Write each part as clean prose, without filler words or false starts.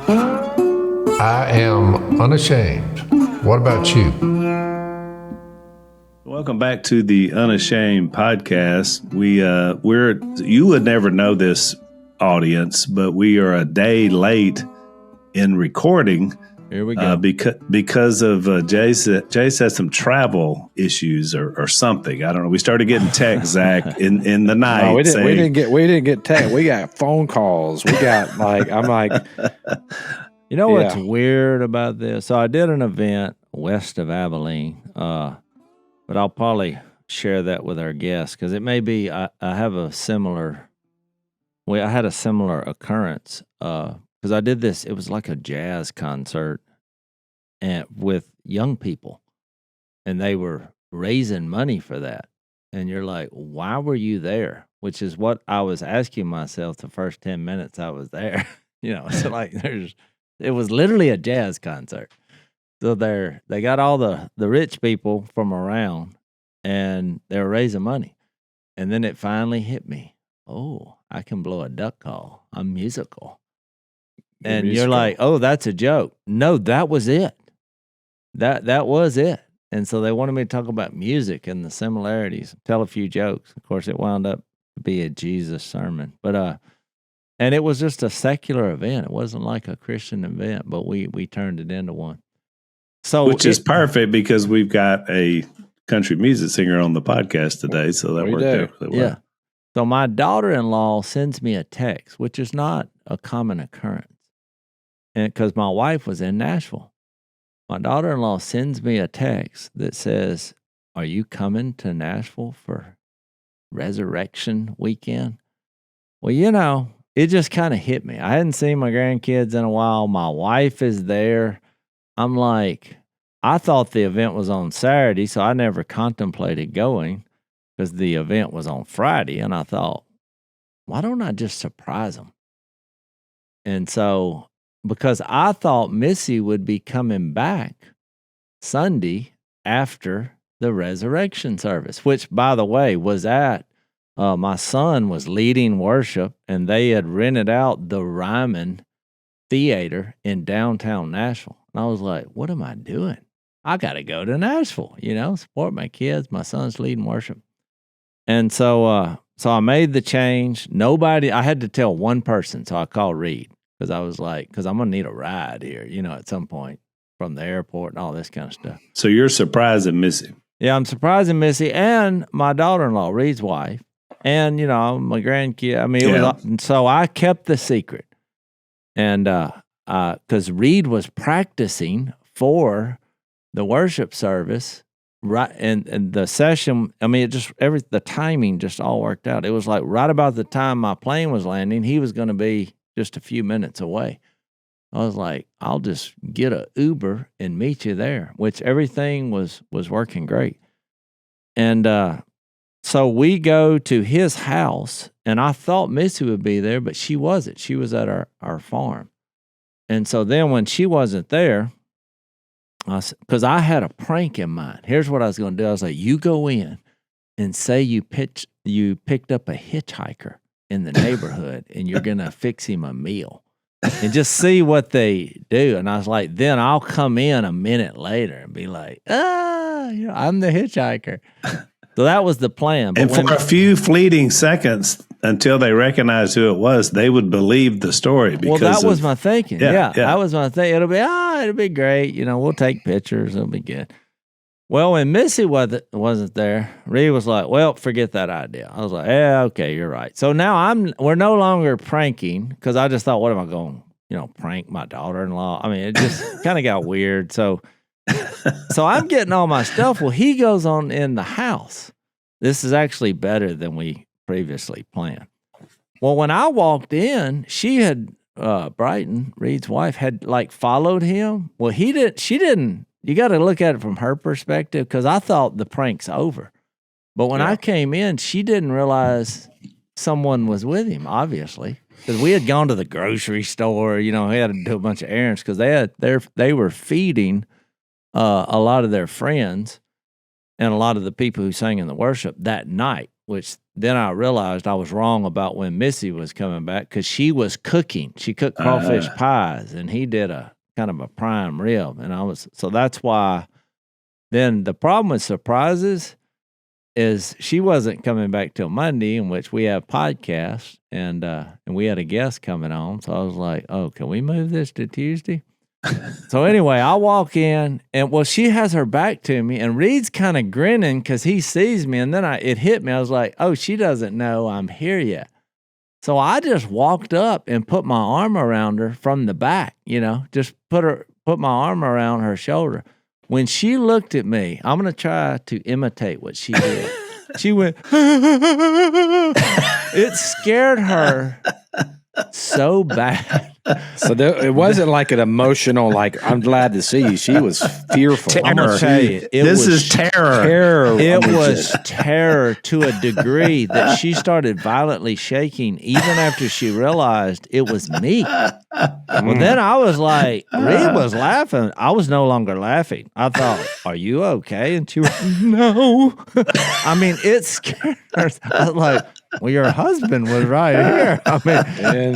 I am unashamed. What about you? Welcome back to the Unashamed podcast. We're you would never know this, audience, but we are a day late in recording. Here we go. Because of Jase has some travel issues or something. I don't know. We started getting text, Zach, in the night. No, we didn't get text. We got phone calls. We got you know what's weird about this? So I did an event west of Abilene, but I'll probably share that with our guests because it may be I have a similar. I had a similar occurrence because I did this. It was like a jazz concert and with young people, and they were raising money for that. And you're like, why were you there? Which is what I was asking myself the first 10 minutes I was there. So like it was literally a jazz concert. So they got all the rich people from around, and they were raising money. And then it finally hit me. Oh, I can blow a duck call. I'm musical. And you're like, oh, that's a joke. No, that was it. That was it. And so they wanted me to talk about music and the similarities, tell a few jokes. Of course, it wound up to be a Jesus sermon. But and it was just a secular event. It wasn't like a Christian event, but we turned it into one. So which is perfect because we've got a country music singer on the podcast today, so that worked out really well. Yeah. So my daughter-in-law sends me a text, which is not a common occurrence, and because my wife was in Nashville. My daughter-in-law sends me a text that says, "Are you coming to Nashville for Resurrection Weekend?" Well, it just kind of hit me. I hadn't seen my grandkids in a while. My wife is there. I'm like, I thought the event was on Saturday, so I never contemplated going because the event was on Friday. And I thought, why don't I just surprise them? And so, because I thought Missy would be coming back Sunday after the resurrection service, which, by the way, was at my son was leading worship, and they had rented out the Ryman Theater in downtown Nashville. And I was like, what am I doing? I got to go to Nashville, support my kids. My son's leading worship. And so I made the change. I had to tell one person. So I called Reed because I was like, because I'm going to need a ride here, at some point from the airport and all this kind of stuff. So you're surprising Missy. Yeah, I'm surprising Missy and my daughter-in-law, Reed's wife, and, my grandkid. I mean, so I kept the secret. And because Reed was practicing for the worship service, right, and the session. I mean, the timing just all worked out. It was like right about the time my plane was landing, he was going to be just a few minutes away. I was like, I'll just get a Uber and meet you there, which everything was working great. And so we go to his house, and I thought Missy would be there, but she wasn't. She was at our farm. And so then when she wasn't there, because I had a prank in mind. Here's what I was going to do. I was like, you go in and say you picked up a hitchhiker in the neighborhood, and you're going to fix him a meal. And just see what they do. And I was like, then I'll come in a minute later and be like, I'm the hitchhiker. So that was the plan. But and for a few fleeting seconds until they recognized who it was, they would believe the story. Well, that was my thinking. Yeah, that was my thing. It'll be great. We'll take pictures. It'll be good. Well, when Missy wasn't there, Reed was like, well, forget that idea. I was like, yeah, okay, you're right. So now we're no longer pranking because I just thought, what am I going, prank my daughter-in-law? I mean, it just kind of got weird. So I'm getting all my stuff. Well, he goes on in the house. This is actually better than we previously planned. Well, when I walked in, she had, Brighton, Reed's wife, had followed him. Well, she didn't. You got to look at it from her perspective because I thought the prank's over. But when I came in, she didn't realize someone was with him, obviously. Because we had gone to the grocery store, he had to do a bunch of errands because they were feeding a lot of their friends and a lot of the people who sang in the worship that night, which then I realized I was wrong about when Missy was coming back because she was cooking. She cooked crawfish pies, and he did a kind of a prime rib. And so that's why. Then the problem with surprises is she wasn't coming back till Monday, in which we have podcasts, and we had a guest coming on. So I was like, "Oh, can we move this to Tuesday?" So anyway, I walk in, and she has her back to me, and Reed's kind of grinning because he sees me, and then it hit me. I was like, "Oh, she doesn't know I'm here yet." So I just walked up and put my arm around her from the back, just put my arm around her shoulder. When she looked at me, I'm going to try to imitate what she did. She went, it scared her so bad. So it wasn't like an emotional, like, I'm glad to see you. She was fearful. I'm going to tell you, This is terror. Terror. It was terror to a degree that she started violently shaking even after she realized it was me. Well, then I was like, Reed was laughing. I was no longer laughing. I thought, are you okay? And she was, no. I mean, it scared her. I was like, well, your husband was right here. I mean,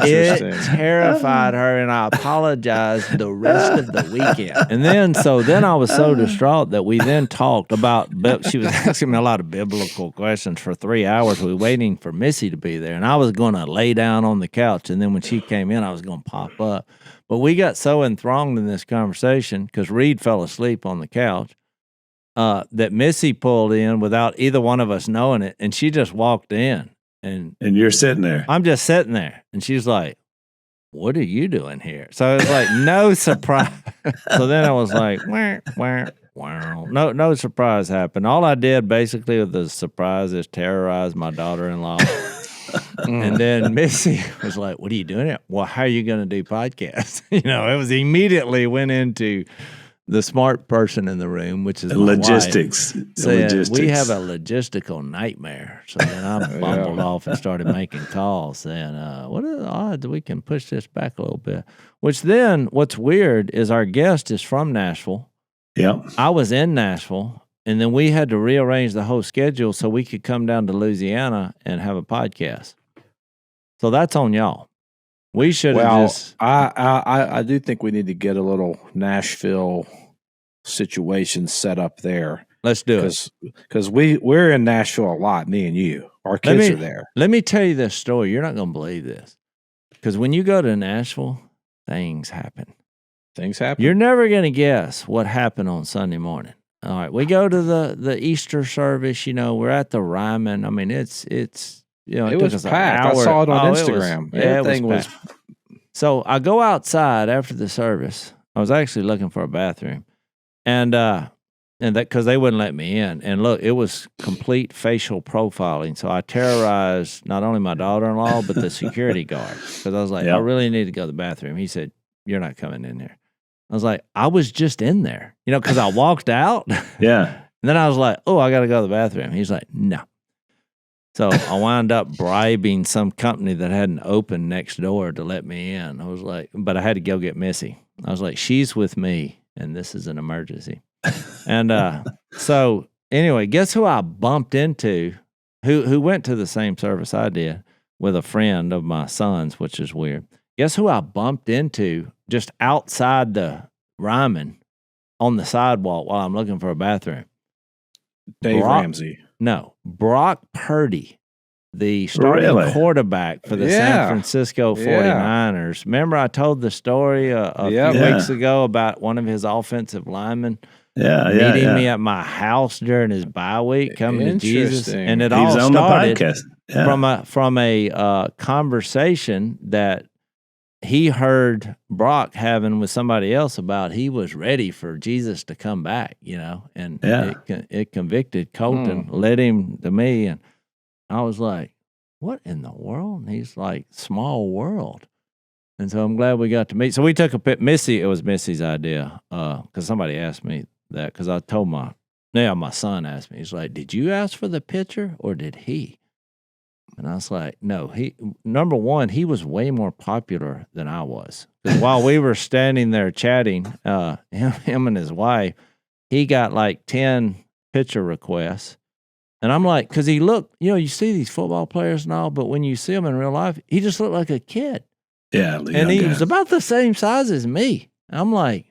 it terrified her, and I apologized the rest of the weekend. And then I was so distraught that we then talked about, she was asking me a lot of biblical questions for 3 hours. We were waiting for Missy to be there, and I was going to lay down on the couch, and then when she came in, I was going to pop up. But we got so enthralled in this conversation because Reed fell asleep on the couch that Missy pulled in without either one of us knowing it, and she just walked in. And you're sitting there. I'm just sitting there. And she's like, what are you doing here? So it was like, no surprise. So then I was like, wow. No surprise happened. All I did basically with the surprise is terrorize my daughter-in-law. And then Missy was like, what are you doing here? Well, how are you going to do podcasts? It was immediately went into the smart person in the room, which is logistics. Logistics. We have a logistical nightmare. So then I bumbled off and started making calls saying, what are the odds we can push this back a little bit? Which then, what's weird is our guest is from Nashville. Yeah. I was in Nashville, and then we had to rearrange the whole schedule so we could come down to Louisiana and have a podcast. So that's on y'all. We should have just... I do think we need to get a little Nashville situation set up there. Let's do it. Because we're in Nashville a lot, me and you. Our kids are there. Let me tell you this story. You're not going to believe this. Because when you go to Nashville, things happen. Things happen? You're never going to guess what happened on Sunday morning. All right, we go to the Easter service. We're at the Ryman. I mean, it's it was packed. I saw it on Instagram. Everything was. So I go outside after the service. I was actually looking for a bathroom, and that because they wouldn't let me in. And look, it was complete facial profiling. So I terrorized not only my daughter-in-law but the security guard because I was like, I really need to go to the bathroom. He said, "You're not coming in there." I was like, I was just in there, because I walked out. Yeah. And then I was like, oh, I got to go to the bathroom. He's like, no. So I wound up bribing some company that hadn't opened next door to let me in. I was like, but I had to go get Missy. I was like, she's with me, and this is an emergency. And so anyway, guess who I bumped into, who went to the same service I did with a friend of my son's, which is weird. Guess who I bumped into just outside the Ryman on the sidewalk while I'm looking for a bathroom? Dave Ramsey. No, Brock Purdy, the starting quarterback for the San Francisco 49ers. Remember I told the story a few weeks ago about one of his offensive linemen meeting me at my house during his bye week, coming to Jesus. And it all started from a conversation that he heard Brock having with somebody else about he was ready for Jesus to come back, and it convicted Colton, led him to me, and I was like, what in the world? And he's like, small world. And so I'm glad we got to meet. So we took a pic. Missy, it was Missy's idea, because somebody asked me that, because I told my son asked me, he's like, did you ask for the picture or did he? And I was like, no, number one, he was way more popular than I was. While we were standing there chatting, him and his wife, he got like 10 picture requests. And I'm like, because he looked, you see these football players and all, but when you see him in real life, he just looked like a kid. Yeah. And he was about the same size as me. I'm like,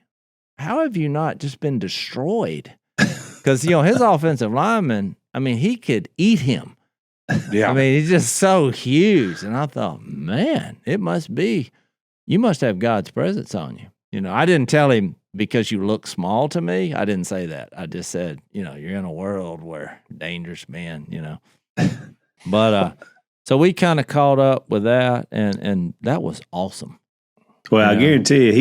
how have you not just been destroyed? Because, his offensive lineman, he could eat him. Yeah. He's just so huge. And I thought, man, you must have God's presence on you. I didn't tell him because you look small to me. I didn't say that. I just said, you're in a world where dangerous men, But so we kind of caught up with that, and that was awesome. Well, I guarantee you,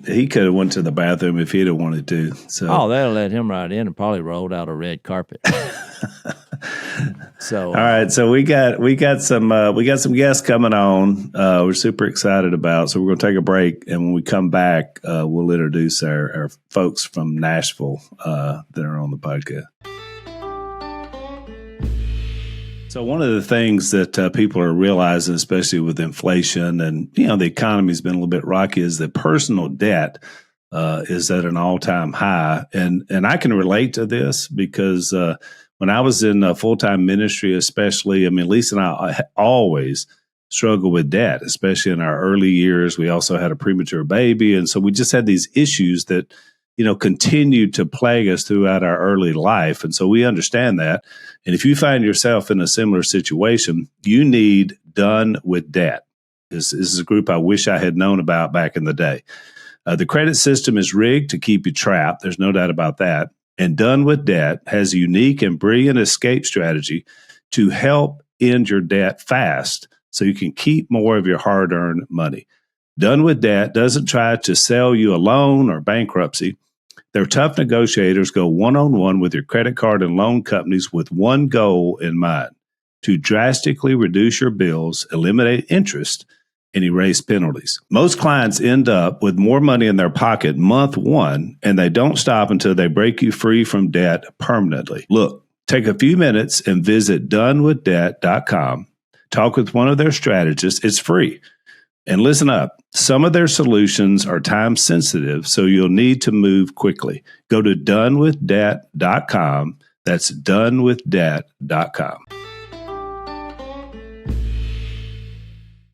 he could have went to the bathroom if he'd have wanted to. So, they'll let him right in and probably rolled out a red carpet. So, all right. So we got some guests coming on. We're super excited about. So we're going to take a break, and when we come back, we'll introduce our folks from Nashville that are on the podcast. So one of the things that people are realizing, especially with inflation and, the economy's been a little bit rocky, is that personal debt is at an all-time high. And I can relate to this because when I was in full-time ministry, especially, Lisa and I always struggled with debt, especially in our early years. We also had a premature baby. And so we just had these issues that, continued to plague us throughout our early life. And so we understand that. And if you find yourself in a similar situation, you need Done with Debt. This is a group I wish I had known about back in the day. The credit system is rigged to keep you trapped. There's no doubt about that. And Done with Debt has a unique and brilliant escape strategy to help end your debt fast so you can keep more of your hard-earned money. Done with Debt doesn't try to sell you a loan or bankruptcy. Their tough negotiators go one-on-one with your credit card and loan companies with one goal in mind: to drastically reduce your bills, eliminate interest, and erase penalties. Most clients end up with more money in their pocket month one, and they don't stop until they break you free from debt permanently. Look, take a few minutes and visit donewithdebt.com. Talk with one of their strategists. It's free. And listen up, some of their solutions are time sensitive, so you'll need to move quickly. Go to donewithdebt.com. That's donewithdebt.com.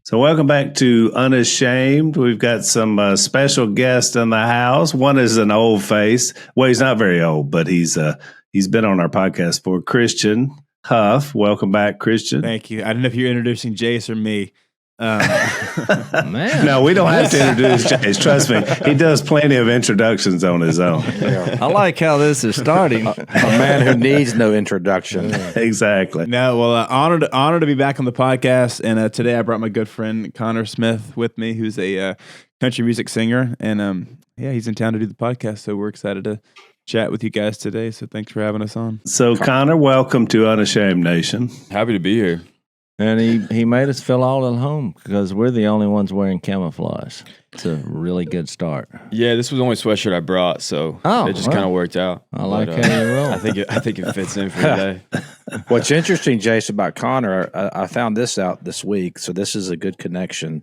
So welcome back to Unashamed. We've got some special guests in the house. One is an old face. Well, he's not very old, but he's been on our podcast for Christian Huff. Welcome back, Christian. Thank you. I don't know if you're introducing Jase or me. Man. No, we don't have to introduce Jase. Trust me, he does plenty of introductions on his own. Yeah. I like how this is starting. A man who needs no introduction. Exactly. No, well, honor to be back on the podcast. And today I brought my good friend Connor Smith with me, who's a country music singer. And he's in town to do the podcast. So we're excited to chat with you guys today. So thanks for having us on. So, Connor, welcome to Unashamed Nation. Happy to be here. And he made us feel all at home because we're the only ones wearing camouflage. It's a really good start. Yeah, this was the only sweatshirt I brought, so it just kind of worked out. I like how you roll. I think it fits in for today. What's interesting, Jase, about Connor, I found this out this week, so this is a good connection.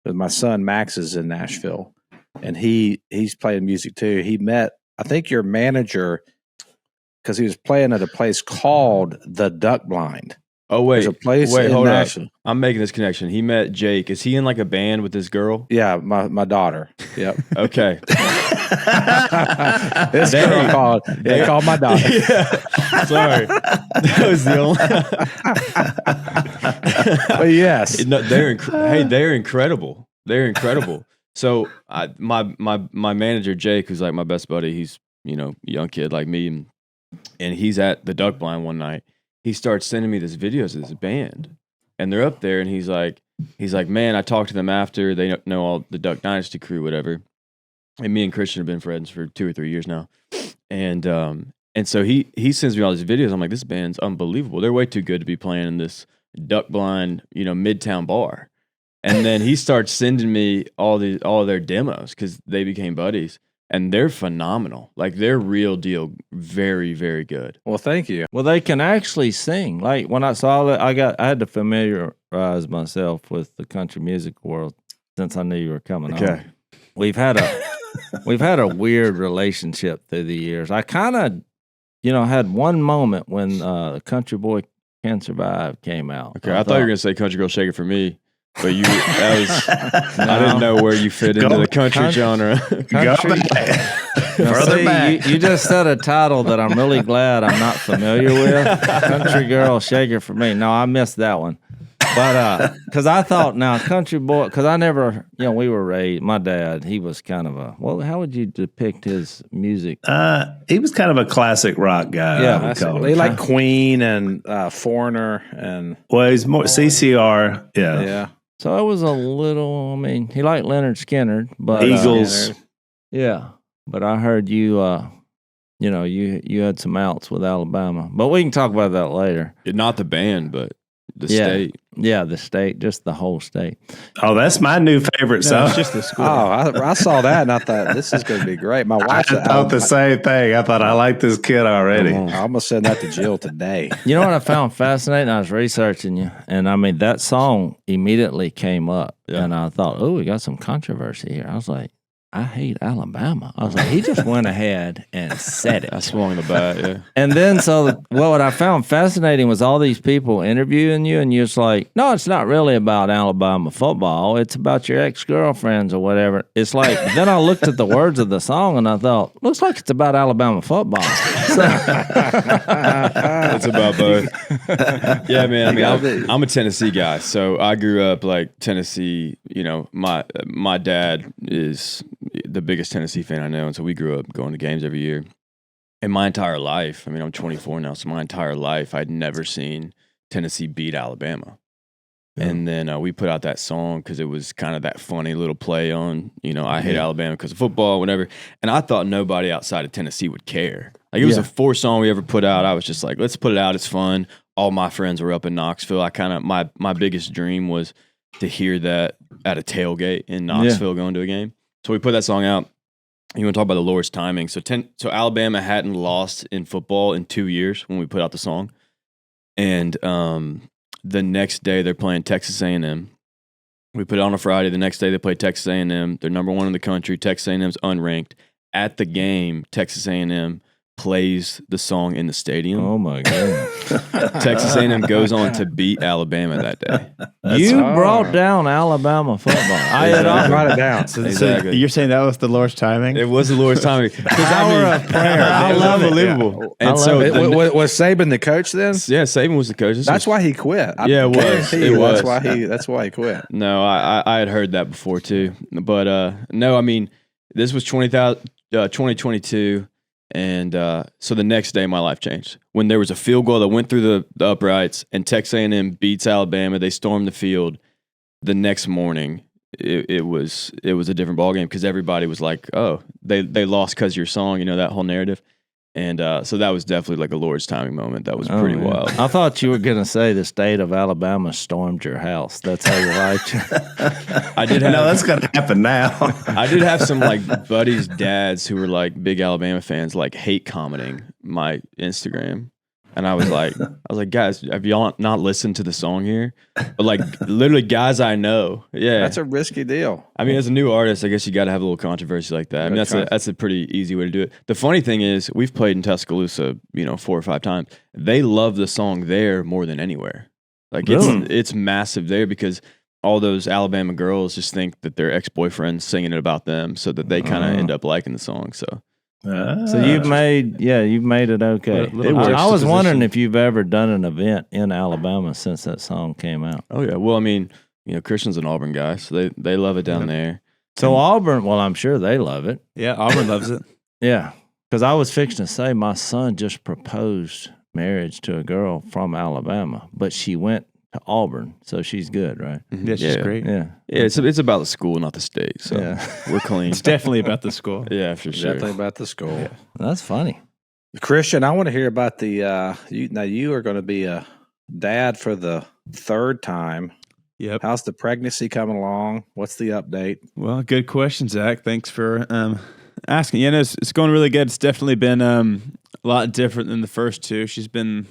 With my son Max is in Nashville, and he's playing music too. He met, I think, your manager because he was playing at a place called the Duck Blind. Oh, wait. There's a place wait, in hold Nashville. up. I'm making this connection. He met Jake. Is he in like a band with this girl? Yeah, my daughter. Yep. Okay. This girl called my daughter. Yeah. Sorry. That was the only. But yes. No, they're incredible. They're incredible. So my manager, Jake, who's like my best buddy, he's, young kid like me, and he's at the Duck Blind one night. He starts sending me this videos of this band, and they're up there, and he's like, man, I talked to them after. They know all the Duck Dynasty crew, whatever. And me and Christian have been friends for 2 or 3 years now. And so he sends me all these videos. I'm like, this band's unbelievable. They're way too good to be playing in this Duck Blind, Midtown bar. And then he starts sending me all of their demos because they became buddies. And they're phenomenal. Like, they're real deal. Very, very good. Well, thank you. Well, they can actually sing. Like, when I saw that, I had to familiarize myself with the country music world since I knew you were coming on. We've had a weird relationship through the years. I kind of, had one moment when Country Boy Can Survive came out. Okay, I thought you were gonna say Country Girl Shake It for me, but I didn't know where you fit into the country genre. Country. Further back. You just said a title that I'm really glad I'm not familiar with. Country Girl Shake It for me. No, I missed that one. But because I thought now Country Boy, because I never, we were raised. My dad, he was kind of how would you depict his music? He was kind of a classic rock guy. Yeah, I would call They him. like Queen and Foreigner and Well, he's more CCR. Yeah. yeah. So it was a little. I mean, he liked Leonard Skinner, but Eagles. yeah. But I heard you. You had some outs with Alabama, but we can talk about that later. Not the band, but the Yeah. state. Yeah, the state, just the whole state. Oh, that's my new favorite No, song. it's just the school. Oh, I saw that and I thought this is going to be great. My I wife said, thought the same thing. I thought I like this kid already. I'm going to send that to Jill today. You know what I found fascinating? I was researching you, and I mean that song immediately came up, and I thought, oh, we got some controversy here. I was like, I hate Alabama. I was like, he just went ahead and said it. I swung the bat. Yeah. And then, what I found fascinating was all these people interviewing you, and you're just like, no, it's not really about Alabama football. It's about your ex-girlfriends or whatever. It's like, then I looked at the words of the song, and I thought, looks like it's about Alabama football. It's about both. Yeah, man. I mean, I'm a Tennessee guy, so I grew up like Tennessee. My dad is the biggest Tennessee fan I know, and so we grew up going to games every year. And my entire life, I mean, I'm 24 now, so my entire life, I'd never seen Tennessee beat Alabama. Yeah. And then we put out that song because it was kind of that funny little play on, I hate Alabama because of football, whatever. And I thought nobody outside of Tennessee would care. Like it was the fourth song we ever put out. I was just like, let's put it out. It's fun. All my friends were up in Knoxville. I kind of my biggest dream was to hear that at a tailgate in Knoxville going to a game. So we put that song out. You want to talk about the Lord's timing? So Alabama hadn't lost in football in 2 years when we put out the song, and the next day they're playing Texas A&M. We put it on a Friday. The next day they play Texas A&M. They're number one in the country. Texas A&M's unranked. At the game, Texas A&M plays the song in the stadium. Oh my God! Texas A&M goes on to beat Alabama that day. You brought down Alabama football. I had Write it down. So Exactly. you're saying that was the Lord's timing? It was the Lord's timing. Power of prayer. I love it. Unbelievable. I And love so it. Was Saban the coach then? Saban was the coach. That's why he quit. Yeah, it was. guarantee It you was. That's why he quit. No, I had heard that before too. But no, I mean, this was 2022. And so the next day, my life changed. When there was a field goal that went through the uprights and Texas A&M beats Alabama, they stormed the field. The next morning, it was a different ballgame because everybody was like, oh, they lost because of your song, that whole narrative. And so that was definitely like a Lord's timing moment. That was pretty wild. I thought you were going to say the state of Alabama stormed your house. That's how you liked it. I did have, No, that's going to happen now. I did have some like buddies' dads who were like big Alabama fans, like hate commenting my Instagram. And I was like, guys, have y'all not listened to the song here? But like literally guys I know. Yeah. That's a risky deal. I mean, as a new artist, I guess you got to have a little controversy like that. I mean, that's a pretty easy way to do it. The funny thing is, we've played in Tuscaloosa, 4 or 5 times. They love the song there more than anywhere. Like it's massive there because all those Alabama girls just think that their ex-boyfriend's singing it about them, so that they kind of end up liking the song. So you've made it okay. I was wondering if you've ever done an event in Alabama since that song came out. Oh yeah, well I mean, Christian's an Auburn guy, so they love it down there. So Auburn, well, I'm sure they love it. Yeah, Auburn loves it. Yeah, because I was fixing to say my son just proposed marriage to a girl from Alabama, but she went to Auburn, so she's good, right? Yeah, she's great. Yeah, It's about the school, not the state. So we're clean. It's definitely about the school. Yeah, for sure. Definitely about the school. Yeah. That's funny. Christian, I want to hear about the you are going to be a dad for the 3rd time. Yep. How's the pregnancy coming along? What's the update? Well, good question, Zach. Thanks for asking. Yeah, no, it's going really good. It's definitely been a lot different than the first 2. She's been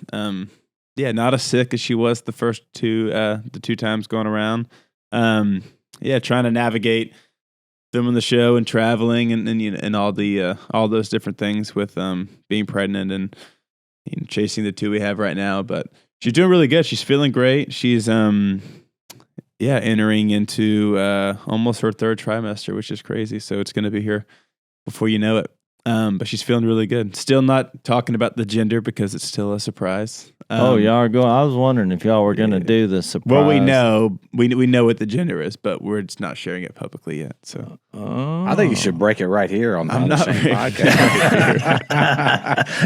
not as sick as she was the first 2 the 2 times going around. Trying to navigate filming the show and traveling and all the all those different things with being pregnant and chasing the 2 we have right now. But she's doing really good. She's feeling great. She's entering into almost her 3rd trimester, which is crazy. So it's going to be here before you know it. But she's feeling really good. Still not talking about the gender because it's still a surprise. Y'all are going. I was wondering if y'all were going to do the surprise. Well, we know what the gender is, but we're just not sharing it publicly yet. So I think you should break it right here on the Unashamed podcast.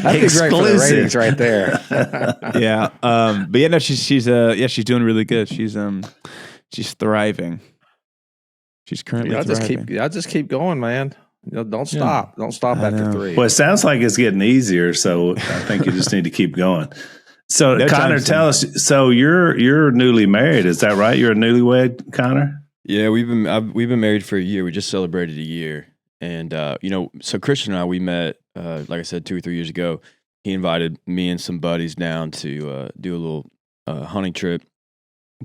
That'd be great for the ratings right there. Yeah. But yeah, no, she's doing really good. She's thriving. She's currently thriving. I'll just keep going, man. Don't stop. Don't stop after 3. Well, it sounds like it's getting easier, so I think you just need to keep going. So, No Connor, tell us. So, you're newly married, is that right? You're a newlywed, Connor? Yeah, we've been married for a year. We just celebrated a year, and so Christian and I, we met, like I said, 2 or 3 years ago. He invited me and some buddies down to do a little hunting trip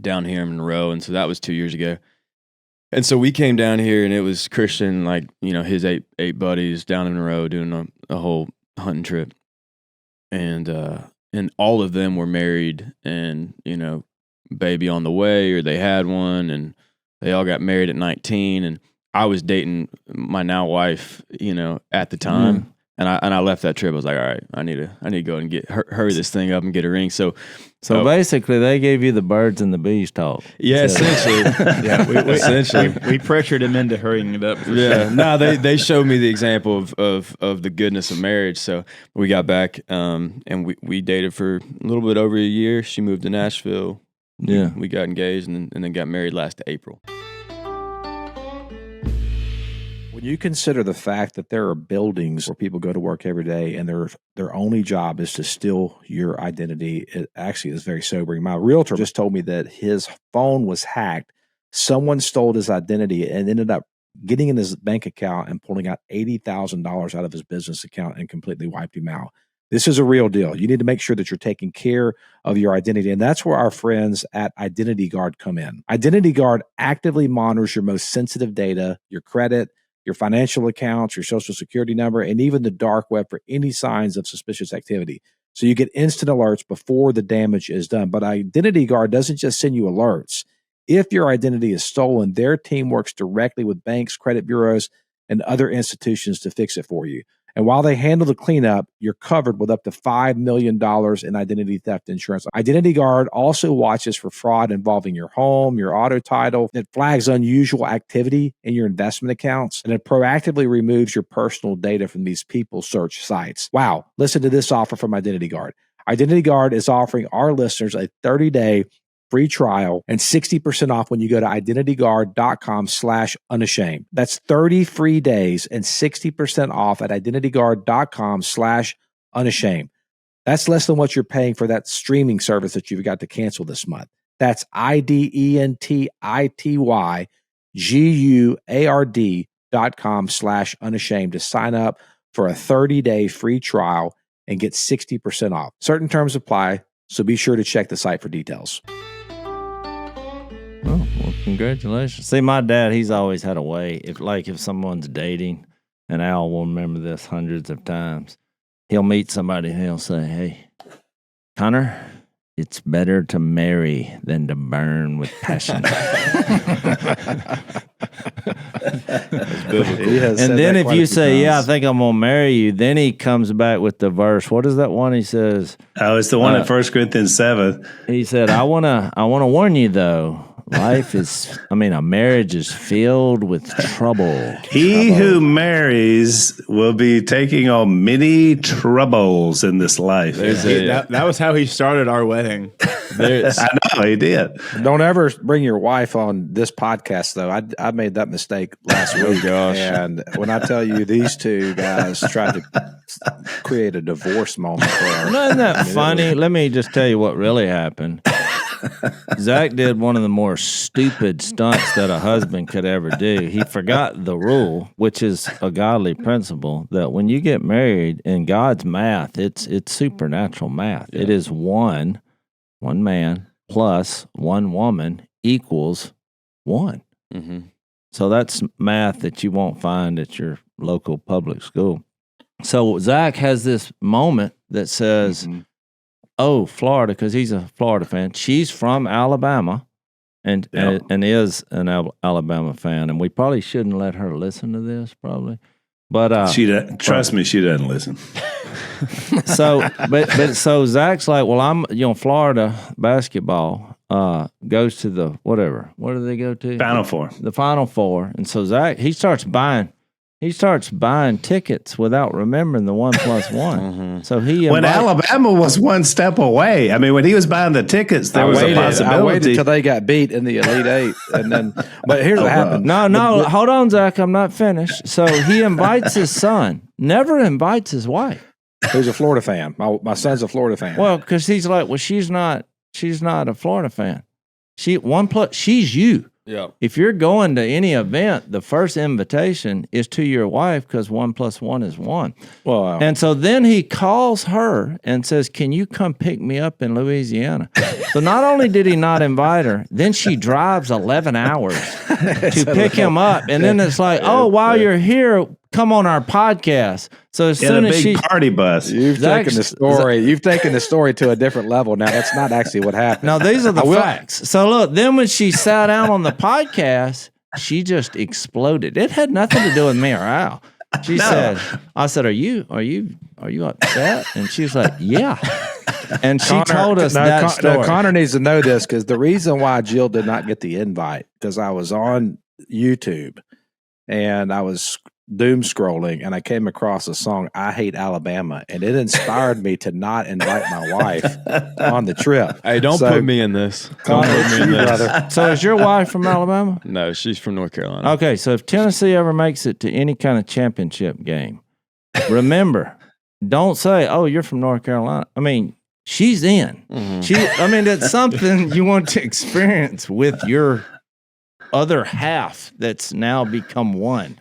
down here in Monroe, and so that was 2 years ago. And so we came down here, and it was Christian, like, his eight buddies down in Monroe doing a whole hunting trip. And all of them were married and, baby on the way, or they had one, and they all got married at 19. And I was dating my now wife, at the time. Mm. And I left that trip. I was like, all right, I need to go and hurry this thing up and get a ring. So basically, they gave you the birds and the bees talk. Yeah, essentially. Essentially, we pressured him into hurrying it up. Yeah, no, they showed me the example of the goodness of marriage. So we got back, and we dated for a little bit over a year. She moved to Nashville. Yeah, we got engaged and then got married last April. When you consider the fact that there are buildings where people go to work every day and their only job is to steal your identity, it actually is very sobering. My realtor just told me that his phone was hacked. Someone stole his identity and ended up getting in his bank account and pulling out $80,000 out of his business account and completely wiped him out. This is a real deal. You need to make sure that you're taking care of your identity. And that's where our friends at Identity Guard come in. Identity Guard actively monitors your most sensitive data, your credit, your financial accounts, your social security number, and even the dark web for any signs of suspicious activity. So you get instant alerts before the damage is done. But Identity Guard doesn't just send you alerts. If your identity is stolen, their team works directly with banks, credit bureaus, and other institutions to fix it for you. And while they handle the cleanup, you're covered with up to $5 million in identity theft insurance. Identity Guard also watches for fraud involving your home, your auto title. It flags unusual activity in your investment accounts, and it proactively removes your personal data from these people search sites. Wow. Listen to this offer from Identity Guard. Identity Guard is offering our listeners a 30-day free trial and 60% off when you go to identityguard.com/unashamed. That's 30 free days and 60% off at identityguard.com/unashamed. That's less than what you're paying for that streaming service that you've got to cancel this month. That's IDENTITYGUARD.com/unashamed to sign up for a 30-day free trial and get 60% off. Certain terms apply, so be sure to check the site for details. Oh, well, congratulations. See, my dad, he's always had a way. If someone's dating, and Al will remember this hundreds of times, he'll meet somebody and he'll say, hey, Connor, it's better to marry than to burn with passion. And then if you say, yeah, I think I'm going to marry you, then he comes back with the verse. What is that one? He says, oh, it's the one in 1 Corinthians 7. He said, I want to warn you, though. A marriage is filled with trouble. He who marries will be taking on many troubles in this life. That was how he started our wedding. I know, he did. Don't ever bring your wife on this podcast, though. I made that mistake last week. Oh, gosh. And when I tell you these two guys tried to create a divorce moment there. Isn't that funny? Let me just tell you what really happened. Zach did one of the more stupid stunts that a husband could ever do. He forgot the rule, which is a godly principle, that when you get married in God's math, it's supernatural math. Yeah. It is one man plus one woman equals one. Mm-hmm. So that's math that you won't find at your local public school. So Zach has this moment that says, "Oh, Florida," because he's a Florida fan. She's from Alabama, and is an Alabama fan, and we probably shouldn't let her listen to this, probably. But trust me, she doesn't listen. So Zach's like, well, I'm Florida basketball goes to the whatever. What do they go to? Final Four. The Final Four, and so Zach he starts buying tickets without remembering the 1+1. So when Alabama was one step away. I mean, when he was buying the tickets, there was a possibility. I waited until they got beat in the Elite Eight, and then. But here's what happened. No, hold on, Zach. I'm not finished. So he invites his son. Never invites his wife. Who's a Florida fan? My son's a Florida fan. Well, because he's like, well, she's not a Florida fan. She's you. Yeah. If you're going to any event, the first invitation is to your wife because 1+1 is 1. Well, and so then he calls her and says, "Can you come pick me up in Louisiana?" So not only did he not invite her, then she drives 11 hours to pick him up, and then it's like, "Oh, while you're here, come on our podcast." So as soon as she party bus, you've taken the story to a different level. Now that's not actually what happened. No, these are the facts. So look, then when she sat down on the podcast, she just exploded. It had nothing to do with me or Al. She said, "I said, are you upset?" And she was like, "Yeah." And she told us that story. Connor needs to know this because the reason why Jill did not get the invite because I was on YouTube and I was doom scrolling and I came across a song "I Hate Alabama" and it inspired me to not invite my wife on the trip. Hey, don't put me in this. Don't put me in this. So is your wife from Alabama? No, she's from North Carolina. Okay, so if Tennessee ever makes it to any kind of championship game, remember, don't say, "Oh, you're from North Carolina." I mean, she's in. It's something you want to experience with your other half that's now become one.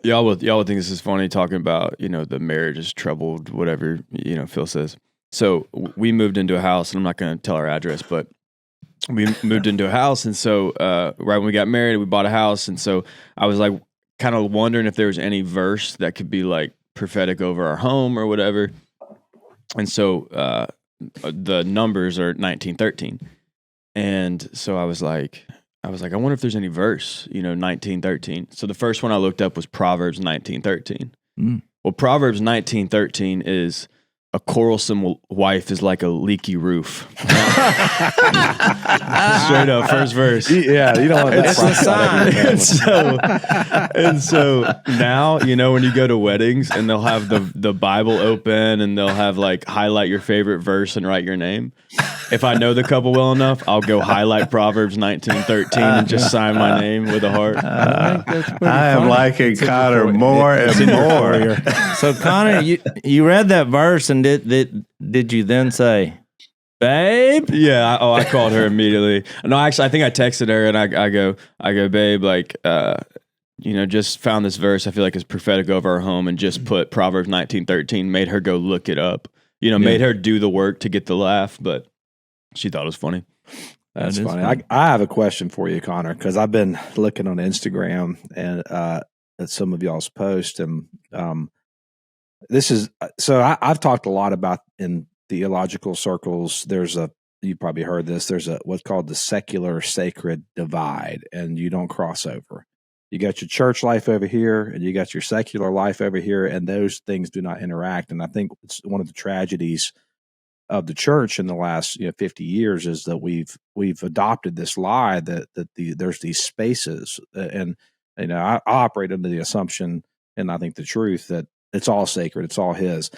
Y'all would think this is funny talking about, the marriage is troubled, whatever, Phil says. So we moved into a house, and I'm not going to tell our address, but we moved into a house. And so right when we got married, we bought a house. And so I was like kind of wondering if there was any verse that could be like prophetic over our home or whatever. And so the numbers are 1913. And so I was like, I wonder if there's any verse, 1913. So the first one I looked up was Proverbs 19:13. Well, Proverbs 19:13 is a quarrelsome wife is like a leaky roof. Straight up, first verse. Yeah, you know it's a sign. And so now, when you go to weddings and they'll have the Bible open and they'll have like highlight your favorite verse and write your name. If I know the couple well enough, I'll go highlight Proverbs 19:13 and just sign my name with a heart. I am liking Connor more and more. So Connor, you read that verse and did you then say, "Babe"? Yeah. I called her immediately. No, actually, I think I texted her and I go, "Babe, like, just found this verse. I feel like it's prophetic over our home," and just put Proverbs 19:13. Made her go look it up. Made her do the work to get the laugh, but she thought it was funny. That's funny. I have a question for you, Connor, because I've been looking on Instagram and at some of y'all's posts, and this is so I've talked a lot about in theological circles. You probably heard this. There's what's called the secular sacred divide, and you don't cross over. You got your church life over here, and you got your secular life over here, and those things do not interact. And I think it's one of the tragedies of the church in the last 50 years is that we've adopted this lie that there's these spaces, and I operate under the assumption, and I think the truth, that it's all sacred, it's all His.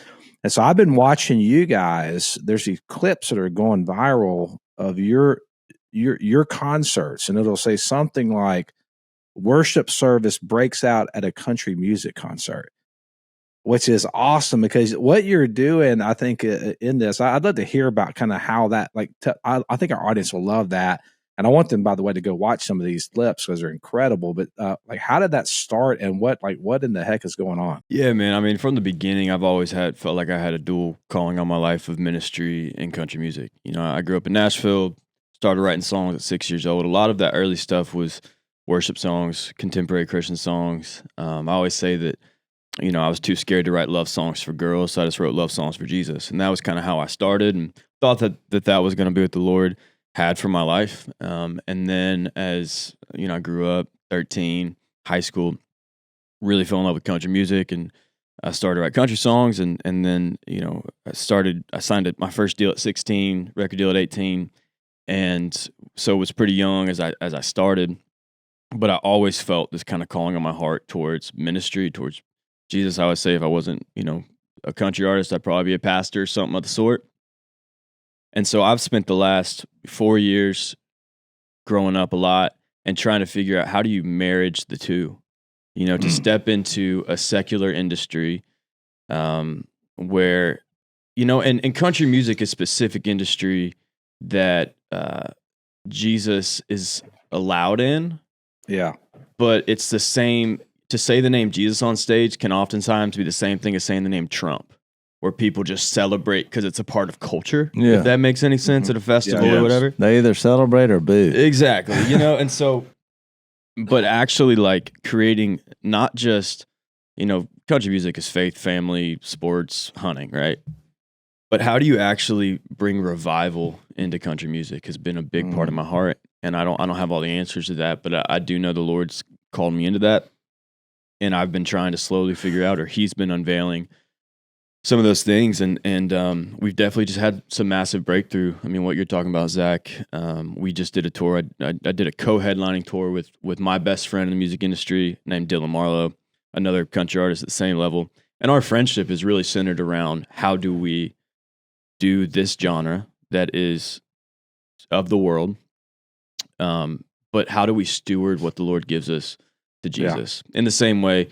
And so I've been watching you guys. There's these clips that are going viral of your concerts, and it'll say something like, "Worship service breaks out at a country music concert," which is awesome because what you're doing, I think, in this, I'd love to hear about kind of how that, I think our audience will love that. And I want them, by the way, to go watch some of these clips because they're incredible. But how did that start, and what in the heck is going on? Yeah, man. I mean, from the beginning, I've always felt like I had a dual calling on my life of ministry and country music. I grew up in Nashville, started writing songs at 6 years old. A lot of that early stuff was worship songs, contemporary Christian songs. I always say that I was too scared to write love songs for girls, so I just wrote love songs for Jesus. And that was kind of how I started, and thought that was going to be what the Lord had for my life. And then as, I grew up, 13, high school, really fell in love with country music, and I started to write country songs, and then, I signed my first deal at 16, record deal at 18. And so it was pretty young as I started, but I always felt this kind of calling on my heart towards ministry, towards Jesus. I would say if I wasn't, a country artist, I'd probably be a pastor or something of the sort. And so I've spent the last 4 years growing up a lot and trying to figure out how do you marriage the two, to step into a secular industry where, and country music is a specific industry that Jesus is allowed in. Yeah. But it's the same, to say the name Jesus on stage can oftentimes be the same thing as saying the name Trump, where people just celebrate because it's a part of culture. Yeah. If that makes any sense at a festival or whatever. They either celebrate or boo. Exactly. And so, but actually like creating not just, country music is faith, family, sports, hunting, right? But how do you actually bring revival into country music has been a big part of my heart. And I don't have all the answers to that, but I do know the Lord's called me into that. And I've been trying to slowly figure out, or he's been unveiling some of those things. And we've definitely just had some massive breakthrough. I mean, what you're talking about, Zach, we just did a tour. I did a co-headlining tour with my best friend in the music industry named Dylan Marlowe, another country artist at the same level. And our friendship is really centered around how do we do this genre that is of the world, but how do we steward what the Lord gives us to Jesus? In the same way,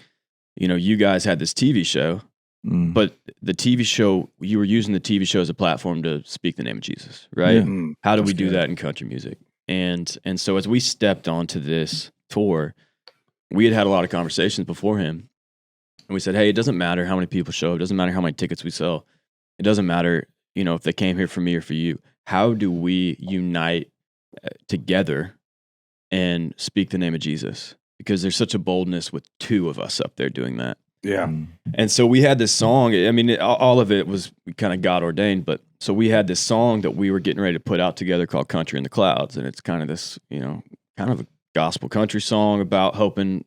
you guys had this TV show, but the TV show, you were using the TV show as a platform to speak the name of Jesus, right? Yeah. How do we do that in country music? And so as we stepped onto this tour, we had a lot of conversations beforehand, and we said, hey, it doesn't matter how many people show up. It doesn't matter how many tickets we sell. It doesn't matter, if they came here for me or for you. How do we unite together and speak the name of Jesus? Because there's such a boldness with two of us up there doing that. Yeah. And so we had this song. I mean, all of it was kind of God ordained, but so we had this song that we were getting ready to put out together called Country in the Clouds. And it's kind of this, kind of a gospel country song about hoping,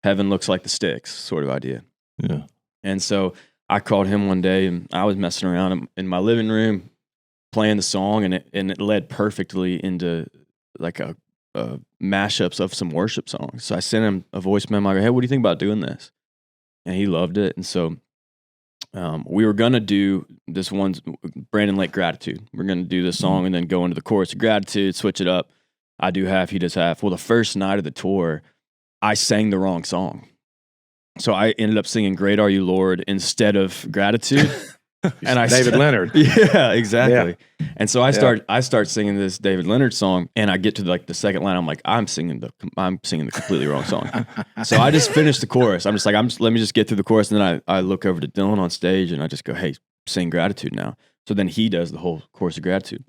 heaven looks like the sticks sort of idea. Yeah. And so I called him one day, and I was messing around in my living room playing the song, and it led perfectly into like a mashups of some worship songs. So I sent him a voice memo. I go, hey, what do you think about doing this? And he loved it. And so we were going to do this one, Brandon Lake Gratitude. We're going to do this song and then go into the chorus of Gratitude, switch it up. I do half, he does half. Well, the first night of the tour, I sang the wrong song. So I ended up singing Great Are You, Lord, instead of Gratitude. And David Leonard. Yeah, exactly. Yeah. And so I start singing this David Leonard song, and I get to like the second line. I'm like, I'm singing the completely wrong song. So I just finished the chorus. I'm just like, let me just get through the chorus, and then I look over to Dylan on stage, and I just go, hey, sing Gratitude now. So then he does the whole chorus of Gratitude.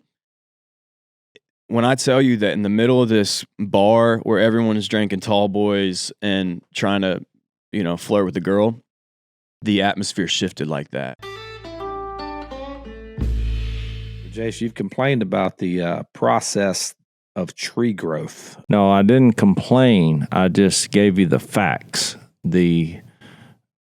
When I tell you that in the middle of this bar where everyone is drinking tall boys and trying to, flirt with the girl, the atmosphere shifted like that. Jase, you've complained about the process of tree growth. No, I didn't complain. I just gave you the facts. The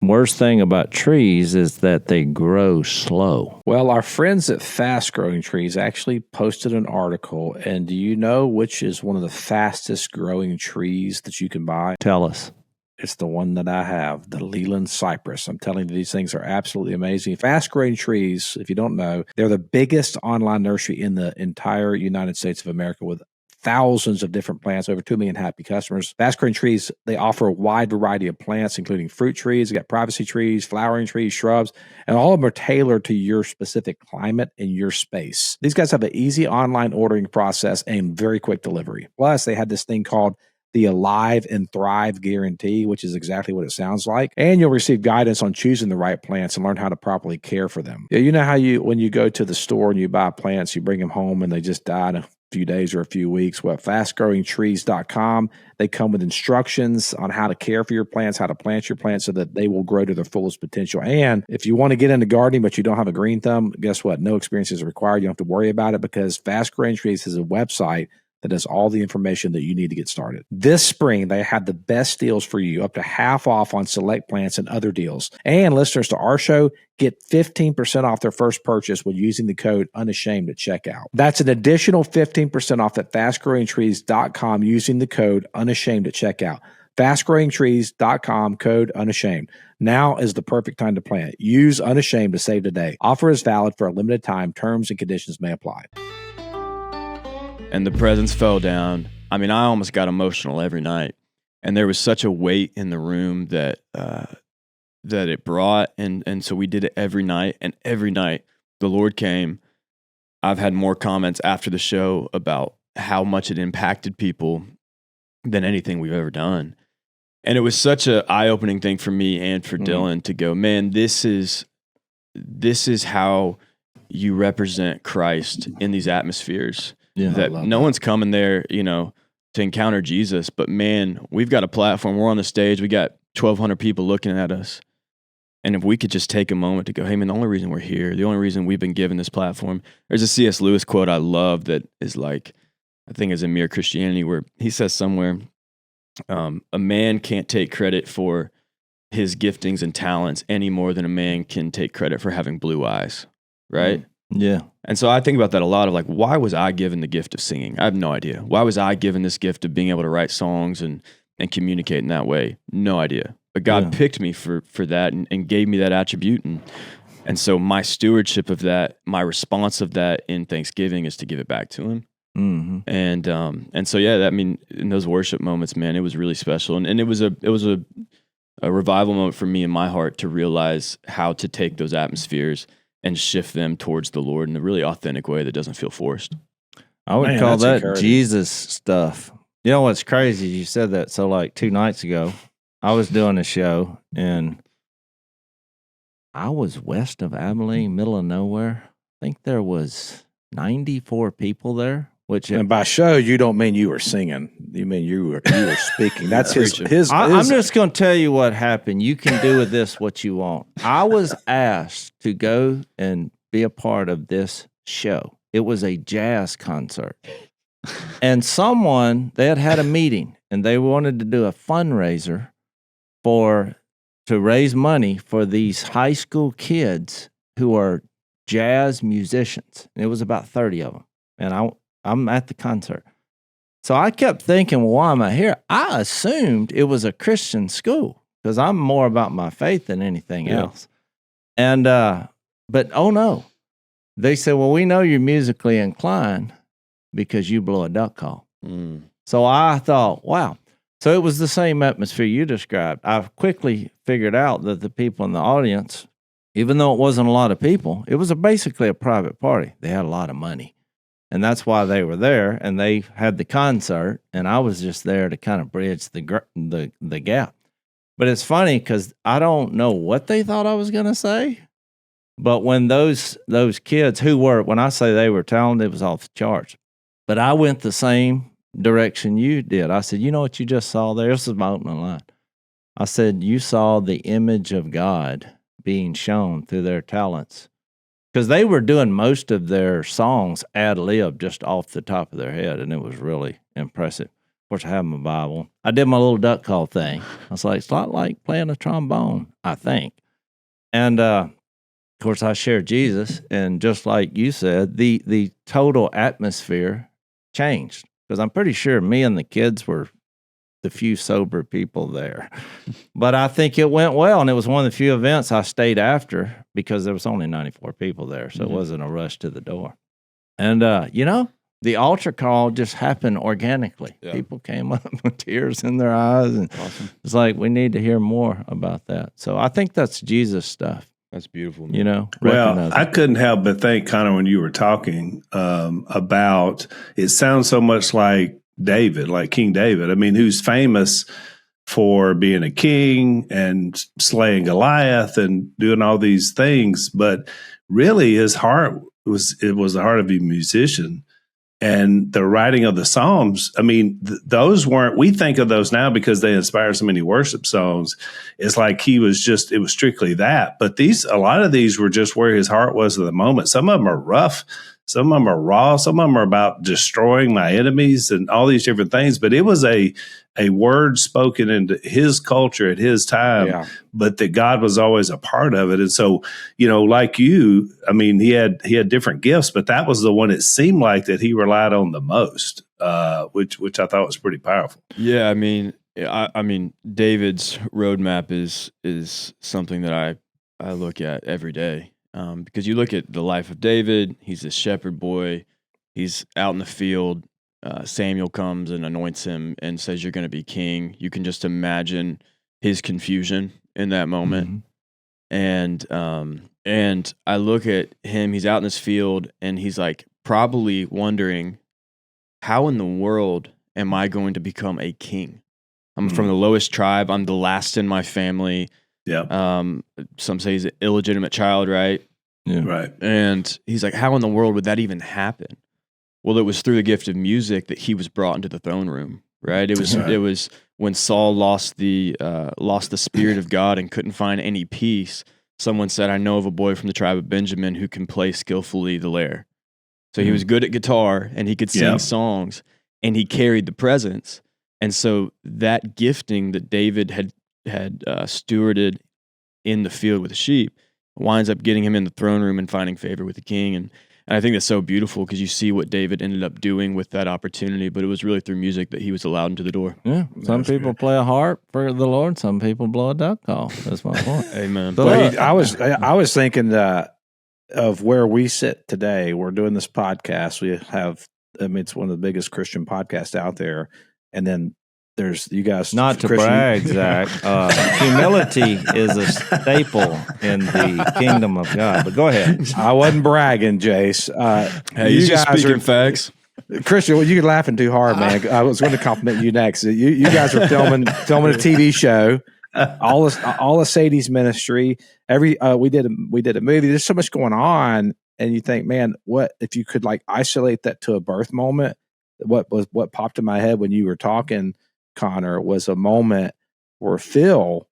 worst thing about trees is that they grow slow. Well, our friends at Fast Growing Trees actually posted an article, and do you know which is one of the fastest growing trees that you can buy? Tell us. It's the one that I have, the Leland cypress. I'm telling you, these things are absolutely amazing. Fast Growing Trees, if you don't know, they're the biggest online nursery in the entire United States of America with thousands of different plants, over 2 million happy customers. Fast Growing Trees, they offer a wide variety of plants, including fruit trees. They got privacy trees, flowering trees, shrubs, and all of them are tailored to your specific climate and your space. These guys have an easy online ordering process and very quick delivery. Plus, they had this thing called the Alive and Thrive Guarantee, which is exactly what it sounds like. And you'll receive guidance on choosing the right plants and learn how to properly care for them. Yeah, you know how when you go to the store and you buy plants, you bring them home and they just die in a few days or a few weeks. Fastgrowingtrees.com. They come with instructions on how to care for your plants, how to plant your plants so that they will grow to their fullest potential. And if you want to get into gardening, but you don't have a green thumb, guess what? No experience is required. You don't have to worry about it because Fast Growing Trees is a website that has all the information that you need to get started. This spring, they had the best deals for you, up to half off on select plants and other deals. And listeners to our show get 15% off their first purchase when using the code Unashamed at checkout. That's an additional 15% off at fastgrowingtrees.com using the code Unashamed at checkout. Fastgrowingtrees.com, code Unashamed. Now is the perfect time to plant. Use Unashamed to save today. Offer is valid for a limited time. Terms and conditions may apply. And the presence fell down. I mean, I almost got emotional every night. And there was such a weight in the room that that it brought. And so we did it every night. And every night the Lord came. I've had more comments after the show about how much it impacted people than anything we've ever done. And it was such an eye-opening thing for me and for Dylan to go, man, this is how you represent Christ in these atmospheres. Yeah, that no one's coming there, to encounter Jesus. But man, we've got a platform. We're on the stage. We got 1,200 people looking at us. And if we could just take a moment to go, hey man, the only reason we're here, the only reason we've been given this platform. There's a C.S. Lewis quote I love that is like, I think is in Mere Christianity, where he says somewhere, a man can't take credit for his giftings and talents any more than a man can take credit for having blue eyes. Right? Yeah. And so I think about that a lot of like, why was I given the gift of singing? I have no idea. Why was I given this gift of being able to write songs and communicate in that way? No idea. But God picked me for that and gave me that attribute. And so my stewardship of that, my response of that in Thanksgiving is to give it back to him. Mm-hmm. And so, yeah, I mean, in those worship moments, man, it was really special. And it was a revival moment for me in my heart to realize how to take those atmospheres and shift them towards the Lord in a really authentic way that doesn't feel forced. I would call that Jesus stuff. You know what's crazy? You said that. So like 2 nights ago, I was doing a show and I was west of Abilene, middle of nowhere. I think there was 94 people there. And by show, you don't mean you were singing. You mean you were speaking. That's his. I'm just going to tell you what happened. You can do with this what you want. I was asked to go and be a part of this show. It was a jazz concert. And they had a meeting and they wanted to do a fundraiser to raise money for these high school kids who are jazz musicians. And it was about 30 of them. And I'm at the concert. So I kept thinking, well, why am I here? I assumed it was a Christian school because I'm more about my faith than anything else. And, but oh no. They said, well, we know you're musically inclined because you blow a duck call. So I thought, wow. So it was the same atmosphere you described. I quickly figured out that the people in the audience, even though it wasn't a lot of people, it was basically a private party. They had a lot of money. And that's why they were there, and they had the concert, and I was just there to kind of bridge the gap. But it's funny because I don't know what they thought I was going to say, but when those kids when I say they were talented, it was off the charts. But I went the same direction you did. I said, you know what you just saw there? This is my opening line. I said, you saw the image of God being shown through their talents. Because they were doing most of their songs ad lib just off the top of their head, and it was really impressive. Of course, I have my Bible. I did my little duck call thing. I was like, it's not like playing a trombone, I think. And, of course, I shared Jesus, and just like you said, the total atmosphere changed. Because I'm pretty sure me and the kids were the few sober people there. But I think it went well, and it was one of the few events I stayed after because there was only 94 people there, so it wasn't a rush to the door. And, the altar call just happened organically. Yeah. People came up with tears in their eyes, and it's like, we need to hear more about that. So I think that's Jesus stuff. That's beautiful, man. Well, I couldn't help but think, Connor, when you were talking about, it sounds so much like David, like King David. I mean, who's famous for being a king and slaying Goliath and doing all these things, but really his heart was the heart of a musician. And the writing of the Psalms, I mean, those weren't, we think of those now because they inspire so many worship songs. It's like it was strictly that. But a lot of these were just where his heart was at the moment. Some of them are rough. Some of them are raw. Some of them are about destroying my enemies and all these different things. But it was a word spoken into his culture at his time, but that God was always a part of it. And so, like you, I mean, he had different gifts, but that was the one it seemed like that he relied on the most, which I thought was pretty powerful. Yeah, I mean, David's roadmap is something that I look at every day. Because you look at the life of David, he's a shepherd boy. He's out in the field. Samuel comes and anoints him and says, "You're going to be king." You can just imagine his confusion in that moment. Mm-hmm. And I look at him. He's out in this field, and he's like probably wondering, "How in the world am I going to become a king? I'm from the lowest tribe. I'm the last in my family." Yeah. Some say he's an illegitimate child, right? Yeah. Right. And he's like, how in the world would that even happen? Well, it was through the gift of music that he was brought into the throne room, right? It was when Saul lost the spirit of God and couldn't find any peace. Someone said, "I know of a boy from the tribe of Benjamin who can play skillfully the lyre." So he was good at guitar and he could sing songs and he carried the presence. And so that gifting that David had stewarded in the field with the sheep winds up getting him in the throne room and finding favor with the king. And I think that's so beautiful because you see what David ended up doing with that opportunity, but it was really through music that he was allowed into the door. Yeah. Some people play a harp for the Lord. Some people blow a duck call. That's my point. Amen. But I was thinking of where we sit today. We're doing this podcast. We have, it's one of the biggest Christian podcasts out there. And then there's you guys. Not to brag, Zach. Humility is a staple in the kingdom of God. But go ahead. I wasn't bragging, Jase. Hey, you just speaking facts. Christian, well, you're laughing too hard, man. I was going to compliment you next. You guys are filming a TV show. All of Sadie's ministry. We did a movie. There's so much going on, and you think, man, what if you could like isolate that to a birth moment? What popped in my head when you were talking, Connor, was a moment where Phil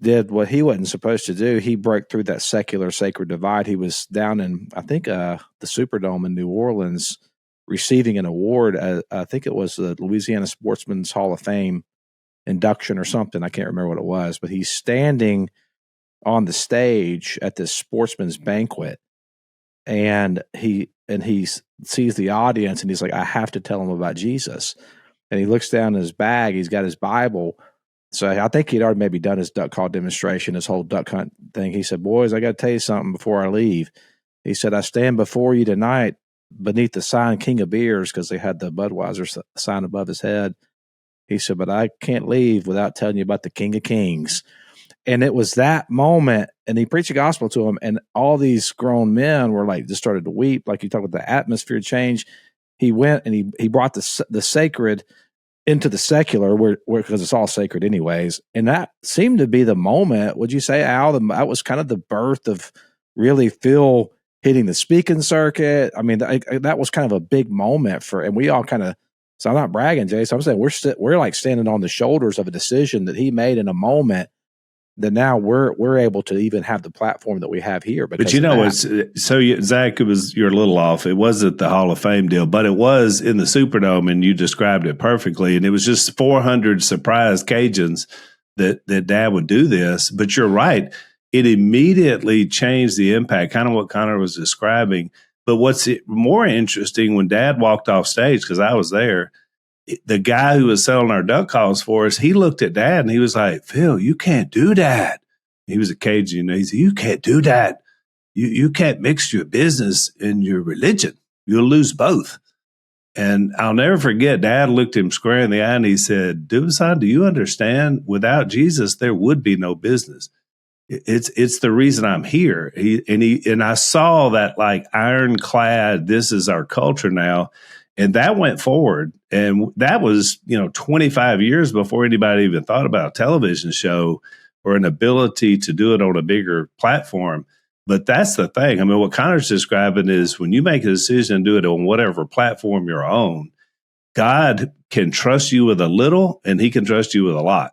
did what he wasn't supposed to do. He broke through that secular sacred divide. He was down in, I think, the Superdome in New Orleans receiving an award. I think it was the Louisiana Sportsman's Hall of Fame induction or something. I can't remember what it was, but he's standing on the stage at this sportsman's banquet, and he sees the audience, and he's like, I have to tell him about Jesus. And he looks down in his bag. He's got his Bible. So I think he'd already maybe done his duck call demonstration, his whole duck hunt thing. He said, boys, I got to tell you something before I leave. He said, I stand before you tonight beneath the sign King of Beers, because they had the Budweiser sign above his head. He said, but I can't leave without telling you about the King of Kings. And it was that moment, and he preached the gospel to him, and all these grown men were like, just started to weep. Like you talk about the atmosphere change. He went and he brought the sacred into the secular, where because it's all sacred anyways. And that seemed to be the moment. Would you say, Al, that was kind of the birth of really Phil hitting the speaking circuit? I mean, that was kind of a big moment and we all kind of. So I'm not bragging, Jase. I'm saying we're like standing on the shoulders of a decision that he made in a moment that now we're able to even have the platform that we have here. But you know, Zach, you're a little off. It wasn't the Hall of Fame deal, but it was in the Superdome, and you described it perfectly. And it was just 400 surprised Cajuns that Dad would do this. But you're right. It immediately changed the impact, kind of what Connor was describing. But what's more interesting, when Dad walked off stage, because I was there, the guy who was selling our duck calls for us, he looked at Dad and he was like, Phil, you can't do that. He was a Cajun. He said, you can't do that. You can't mix your business and your religion. You'll lose both. And I'll never forget, Dad looked him square in the eye and he said, Dubasan, do you understand? Without Jesus, there would be no business. It's the reason I'm here. And I saw that like ironclad, this is our culture now. And that went forward. And that was, 25 years before anybody even thought about a television show or an ability to do it on a bigger platform. But that's the thing. I mean, what Connor's describing is when you make a decision to do it on whatever platform you're on, God can trust you with a little and he can trust you with a lot.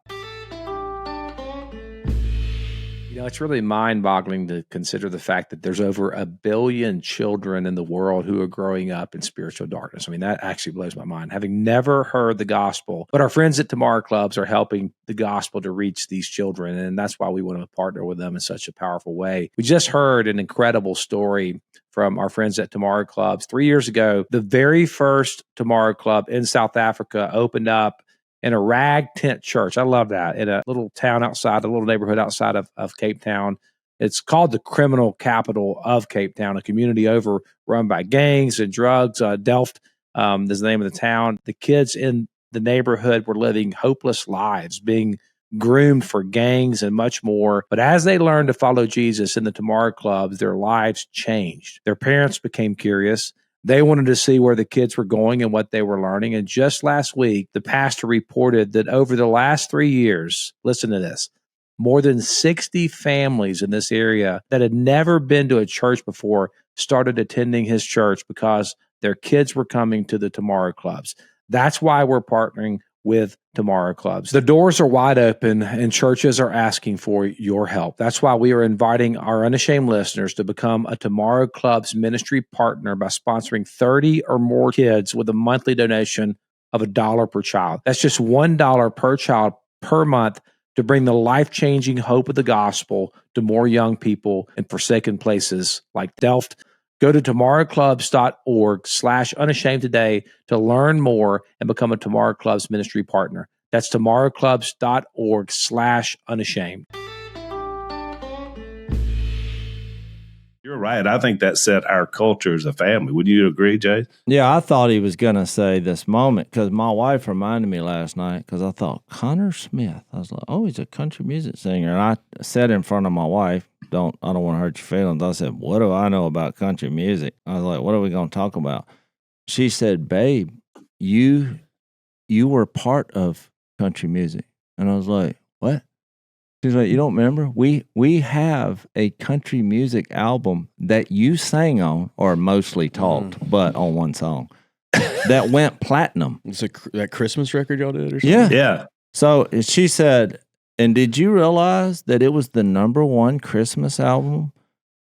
You know, it's really mind-boggling to consider the fact that there's over 1 billion children in the world who are growing up in spiritual darkness. I mean, that actually blows my mind, having never heard the gospel. But our friends at Tomorrow Clubs are helping the gospel to reach these children, and that's why we want to partner with them in such a powerful way. We just heard an incredible story from our friends at Tomorrow Clubs. 3 years ago, the very first Tomorrow Club in South Africa opened up in a rag tent church. I love that. In a little town outside, a little neighborhood outside of Cape Town. It's called the criminal capital of Cape Town, a community overrun by gangs and drugs. Delft is the name of the town. The kids in the neighborhood were living hopeless lives, being groomed for gangs and much more. But as they learned to follow Jesus in the Tomorrow Clubs, their lives changed. Their parents became curious. They wanted to see where the kids were going and what they were learning. And just last week, the pastor reported that over the last 3 years, listen to this, more than 60 families in this area that had never been to a church before started attending his church because their kids were coming to the Tomorrow Clubs. That's why we're partnering with Tomorrow Clubs. The doors are wide open and churches are asking for your help. That's why we are inviting our Unashamed listeners to become a Tomorrow Clubs ministry partner by sponsoring 30 or more kids with a monthly donation of $1 per child. That's just $1 per child per month to bring the life-changing hope of the gospel to more young people in forsaken places like Delft. Go to tomorrowclubs.org/unashamed today to learn more and become a Tomorrow Clubs ministry partner. That's tomorrowclubs.org/unashamed. You're right. I think that set our culture as a family. Would you agree, Jase? Yeah, I thought he was going to say this moment because my wife reminded me last night because I thought, Connor Smith. I was like, oh, he's a country music singer. And I said in front of my wife, I don't want to hurt your feelings. I said, what do I know about country music? I was like, what are we going to talk about? She said, babe, you were part of country music. And I was like, what? She's like, you don't remember? We have a country music album that you sang on, or mostly talked, but on one song, that went platinum. It's that Christmas record y'all did or something? Yeah. Yeah. So she said, and did you realize that it was the #1 Christmas album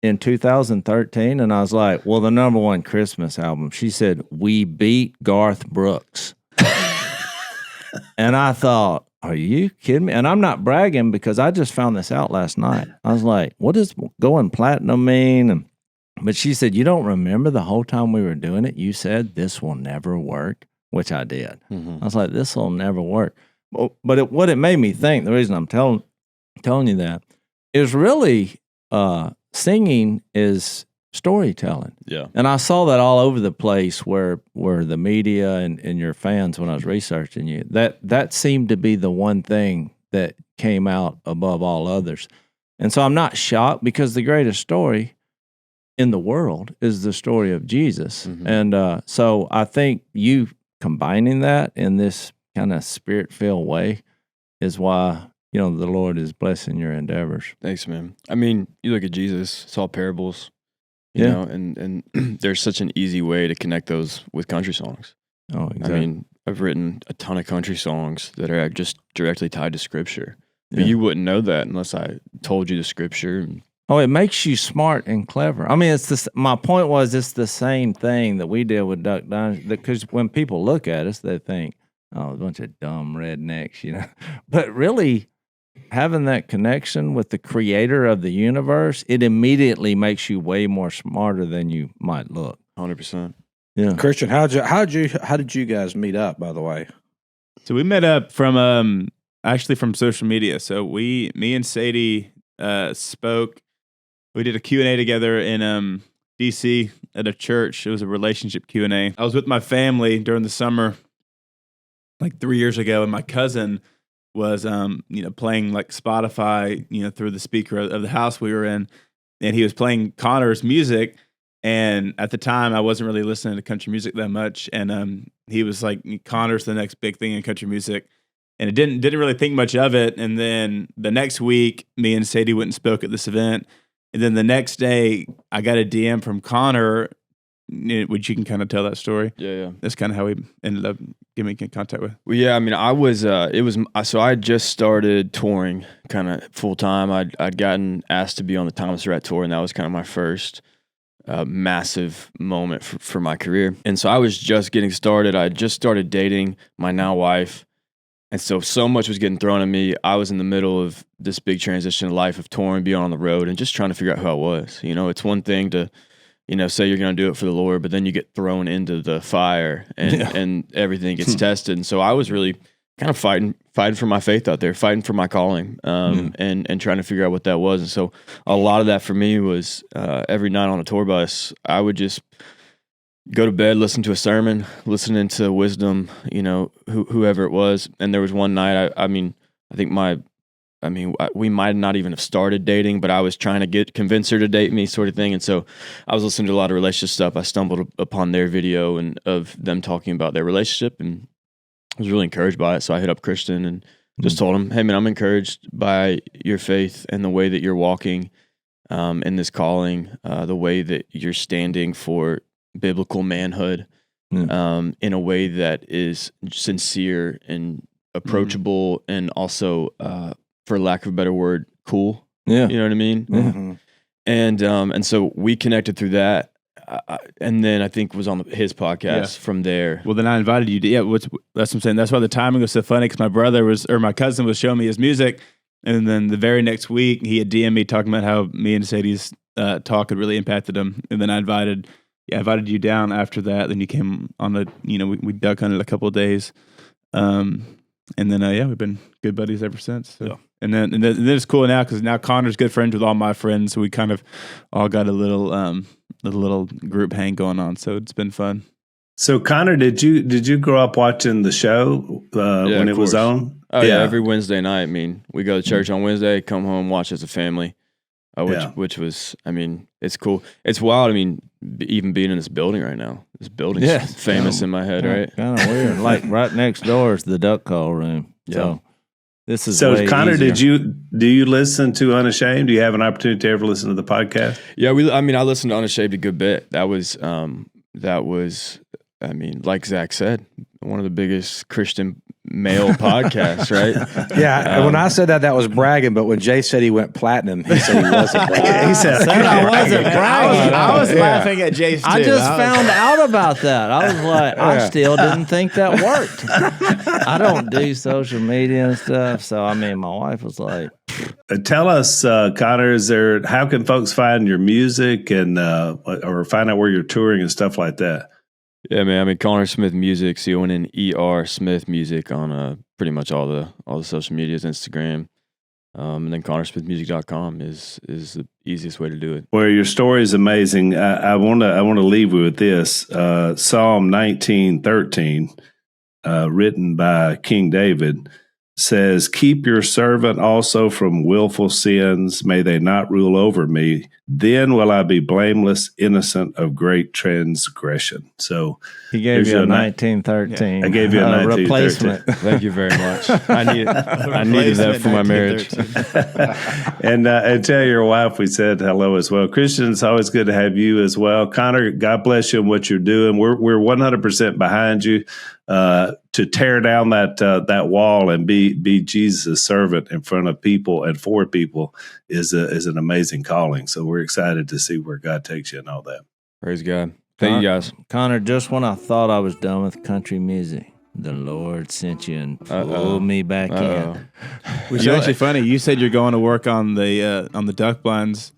in 2013? And I was like, well, the #1 Christmas album. She said, we beat Garth Brooks. And I thought, are you kidding me? And I'm not bragging because I just found this out last night. I was like, what does going platinum mean? But she said, you don't remember the whole time we were doing it? You said this will never work, which I did. I was like, this will never work. But what it made me think, the reason I'm telling you that, is really singing is storytelling. Yeah. And I saw that all over the place where the media and your fans, when I was researching you, that seemed to be the one thing that came out above all others. And so I'm not shocked because the greatest story in the world is the story of Jesus. And so I think you combining that in this kind of spirit-filled way is why, the Lord is blessing your endeavors. Thanks, man. I mean, you look at Jesus, it's all parables. You know, and there's such an easy way to connect those with country songs. Oh, exactly. I mean, I've written a ton of country songs that are just directly tied to scripture. But you wouldn't know that unless I told you the scripture. Oh, it makes you smart and clever. I mean, my point was it's the same thing that we did with Duck Dynasty, because when people look at us, they think, oh, a bunch of dumb rednecks, But really, having that connection with the creator of the universe, it immediately makes you way more smarter than you might look. 100%. Yeah. Christian, how did you guys meet up, by the way? So we met up from actually from social media. So me and Sadie spoke. We did a Q&A together in DC at a church. It was a relationship Q&A. I was with my family during the summer, like 3 years ago, and my cousin was playing like Spotify, through the speaker of the house we were in, and he was playing Connor's music. And at the time, I wasn't really listening to country music that much, and he was like, Connor's the next big thing in country music, and it didn't really think much of it. And then the next week, me and Sadie went and spoke at this event, And then the next day, I got a DM from Connor, which you can kind of tell that story. Yeah. That's kind of how we ended up getting in contact with. Well, yeah, I mean, I was, so I had just started touring kind of full time. I'd gotten asked to be on the Thomas Rhett tour, and that was kind of my first massive moment for my career. And so I was just getting started. I just started dating my now wife. And so much was getting thrown at me. I was in the middle of this big transition of life of touring, being on the road, and just trying to figure out who I was. You know, it's one thing to, say you're going to do it for the Lord, but then you get thrown into the fire and everything gets tested. And so I was really kind of fighting for my faith out there, fighting for my calling, and trying to figure out what that was. And so a lot of that for me was every night on a tour bus, I would just go to bed, listen to a sermon, listening to wisdom, whoever it was. And there was one night, we might not even have started dating, but I was trying to convince her to date me, sort of thing. And so I was listening to a lot of relationship stuff. I stumbled upon their video and of them talking about their relationship, and I was really encouraged by it. So I hit up Christian and just told him, "Hey man, I'm encouraged by your faith and the way that you're walking in this calling, the way that you're standing for biblical manhood in a way that is sincere and approachable, and also for lack of a better word, cool." Yeah. You know what I mean? Mm-hmm. And so we connected through that. And then I think was on his podcast from there. Well, then I invited you to, that's what I'm saying. That's why the timing was so funny, because my cousin was showing me his music. And then the very next week, he had DM'd me talking about how me and Sadie's talk had really impacted him. And then I invited you down after that. Then you came on we duck hunted a couple of days. And then, we've been good buddies ever since. So. Yeah. And then it's cool now, because now Connor's good friends with all my friends. So we kind of all got a little group hang going on. So it's been fun. So Connor, did you grow up watching the show when it was on? Oh yeah, every Wednesday night. I mean, we go to church on Wednesday, come home, watch as a family, which was, it's cool. It's wild. I mean, even being in this building right now, this building's famous in my head, right? Kind of weird. Like right next door is the duck call room. Yeah. So this is Connor, easier. do you listen to Unashamed? Do you have an opportunity to ever listen to the podcast? Yeah, I listened to Unashamed a good bit. That was like Zach said, one of the biggest Christian male podcasts, right? Yeah, when I said that was bragging, but when Jay said he went platinum, he said he wasn't bragging. He said I wasn't bragging. I was laughing at Jase too. I just found out about that. I was like, I still didn't think that worked. I don't do social media and stuff, so my wife was like, tell us, Connor, how can folks find your music and or find out where you're touring and stuff like that? Yeah, man. Connor Smith Music, CONNER Smith Music on pretty much all the social medias, Instagram, and then ConnorSmithMusic.com is the easiest way to do it. Well, your story is amazing. I want to leave you with this. Psalm 19:13, written by King David, says, "Keep your servant also from willful sins. May they not rule over me. Then will I be blameless, innocent of great transgression." So he gave you a 1913. I gave you a replacement. Thank you very much. I needed that for my marriage. And tell your wife we said hello as well. Christian, it's always good to have you as well. Connor, God bless you and what you're doing. We're 100% behind you to tear down that wall and be Jesus' servant in front of people and for people is an amazing calling. So we're excited to see where God takes you and all that. Praise God. Thank you guys. Connor, just when I thought I was done with country music, the Lord sent you and pulled me back in. Which is actually funny. You said you're going to work on the duck blinds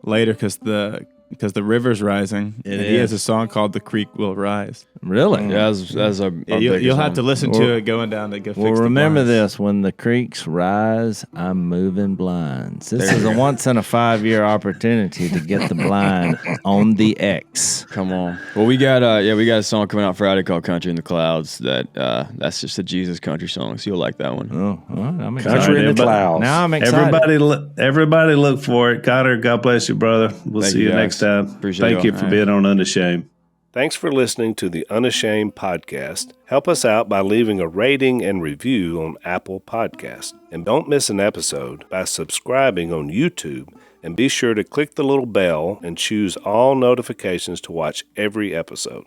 later because the river's rising. He has a song called "The Creek Will Rise." Really? Yeah, that's our you'll have to listen to it going down to go fix the remember blinds. this: when the creeks rise, I'm moving blinds. This is a once in a 5-year opportunity to get the blind on the X. Come on. Well, we got a song coming out Friday called "Country in the Clouds." That's just a Jesus country song, so you'll like that one. Oh, all right. I'm excited. Country in the Clouds. Now I'm excited. Everybody look for it. Connor, God bless you, brother. We'll see you next time. Thank you for being on Unashamed. Thanks for listening to the Unashamed podcast. Help us out by leaving a rating and review on Apple Podcasts. And don't miss an episode by subscribing on YouTube And be sure to click the little bell and choose all notifications to watch every episode.